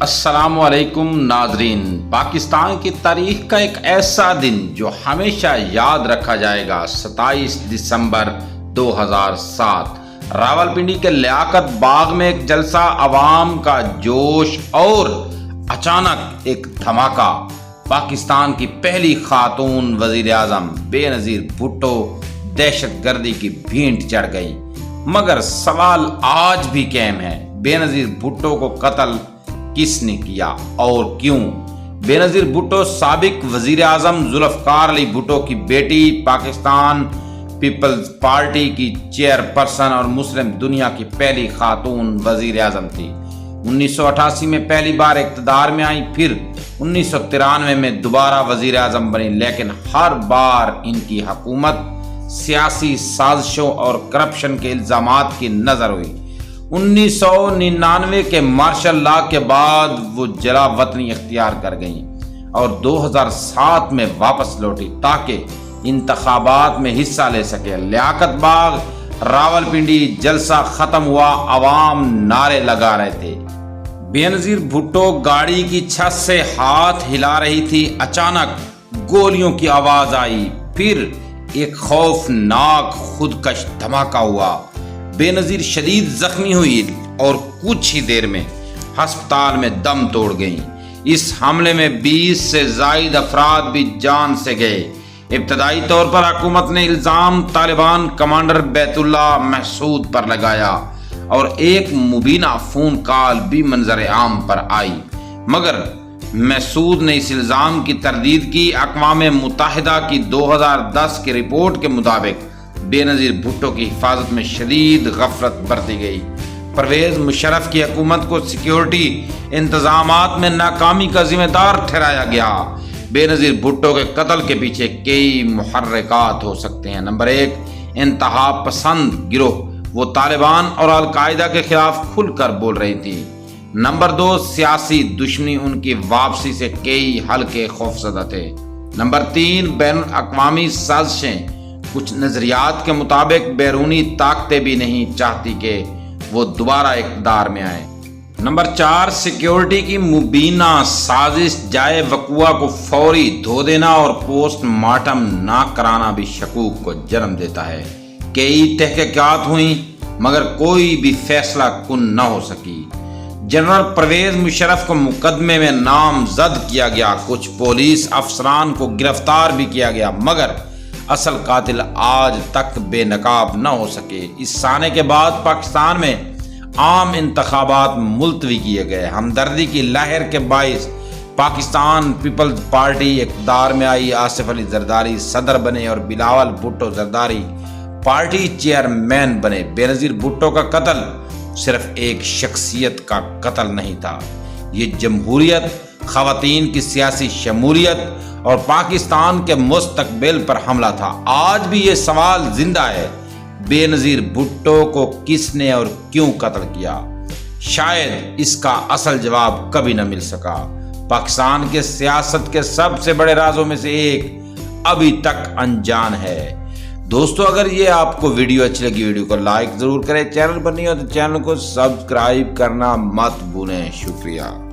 السلام علیکم ناظرین، پاکستان کی تاریخ کا ایک ایسا دن جو ہمیشہ یاد رکھا جائے گا۔ 27 دسمبر 2007 راولپنڈی کے لیاقت باغ میں ایک جلسہ، عوام کا جوش اور اچانک ایک دھماکہ۔ پاکستان کی پہلی خاتون وزیر اعظم بے نظیر بھٹو دہشت گردی کی بھینٹ چڑھ گئی، مگر سوال آج بھی قائم ہے، بے نظیر بھٹو کو قتل کس نے کیا اور کیوں؟ بے نظیر بھٹو سابق وزیر اعظم ذوالفقار علی بھٹو کی بیٹی، پاکستان پیپلز پارٹی کی چیئر پرسن اور مسلم دنیا کی پہلی خاتون وزیر اعظم تھی۔ 1988 میں پہلی بار اقتدار میں آئی، پھر 1993 میں دوبارہ وزیر اعظم بنی، لیکن ہر بار ان کی حکومت سیاسی سازشوں اور کرپشن کے الزامات کی نظر ہوئی۔ 1999 کے مارشل لا کے بعد وہ جلا وطنی اختیار کر گئیں اور 2007 میں واپس لوٹی تاکہ انتخابات میں حصہ لے سکے۔ لیاقت باغ راولپنڈی جلسہ ختم ہوا، عوام نعرے لگا رہے تھے۔ بے نظیر بھٹو گاڑی کی چھت سے ہاتھ ہلا رہی تھی، اچانک گولیوں کی آواز آئی، پھر ایک خوفناک خودکش دھماکہ ہوا۔ بے نظیر شدید زخمی ہوئی اور کچھ ہی دیر میں ہسپتال میں دم توڑ گئیں۔ اس حملے میں 20 سے زائد افراد بھی جان سے گئے۔ ابتدائی طور پر حکومت نے الزام طالبان کمانڈر بیت اللہ محسود پر لگایا اور ایک مبینہ فون کال بھی منظر عام پر آئی، مگر محسود نے اس الزام کی تردید کی۔ اقوام متحدہ کی 2010 کی رپورٹ کے مطابق بے نظیر بھٹو کی حفاظت میں شدید غفلت برتی گئی۔ پرویز مشرف کی حکومت کو سیکیورٹی انتظامات میں ناکامی کا ذمہ دار ٹھہرایا گیا۔ بے نظیر بھٹو کے قتل کے پیچھے کئی محرکات ہو سکتے ہیں۔ نمبر 1، انتہا پسند گروہ، وہ طالبان اور القاعدہ کے خلاف کھل کر بول رہی تھی۔ نمبر 2، سیاسی دشمنی، ان کی واپسی سے کئی حلقے خوفزدہ تھے۔ نمبر 3، بین الاقوامی سازشیں، کچھ نظریات کے مطابق بیرونی طاقتیں بھی نہیں چاہتی کہ وہ دوبارہ اقتدار میں آئیں۔ نمبر 4، سیکیورٹی کی مبینہ سازش، جائے وقوع کو فوری دھو دینا اور پوسٹ مارٹم نہ کرانا بھی شکوک کو جنم دیتا ہے۔ کئی تحقیقات ہوئیں مگر کوئی بھی فیصلہ کن نہ ہو سکی۔ جنرل پرویز مشرف کو مقدمے میں نامزد کیا گیا، کچھ پولیس افسران کو گرفتار بھی کیا گیا، مگر اصل قاتل آج تک بے نقاب نہ ہو سکے۔ اس سانے کے بعد پاکستان میں عام انتخابات ملتوی کیے گئے۔ ہمدردی کی لہر کے باعث پاکستان پیپلز پارٹی اقتدار میں آئی۔ آصف علی زرداری صدر بنے اور بلاول بھٹو زرداری پارٹی چیئرمین بنے۔ بے نظیر بھٹو کا قتل صرف ایک شخصیت کا قتل نہیں تھا، یہ جمہوریت، خواتین کی سیاسی شمولیت اور پاکستان کے مستقبل پر حملہ تھا۔ آج بھی یہ سوال زندہ ہے، بے نظیر بھٹو کو کس نے اور کیوں قتل کیا؟ شاید اس کا اصل جواب کبھی نہ مل سکا۔ پاکستان کے سیاست کے سب سے بڑے رازوں میں سے ایک ابھی تک انجان ہے۔ دوستو، اگر یہ آپ کو ویڈیو اچھی لگی، ویڈیو کو لائک ضرور کریں، چینل پر نہیں ہو تو چینل کو سبسکرائب کرنا مت بھولیں۔ شکریہ۔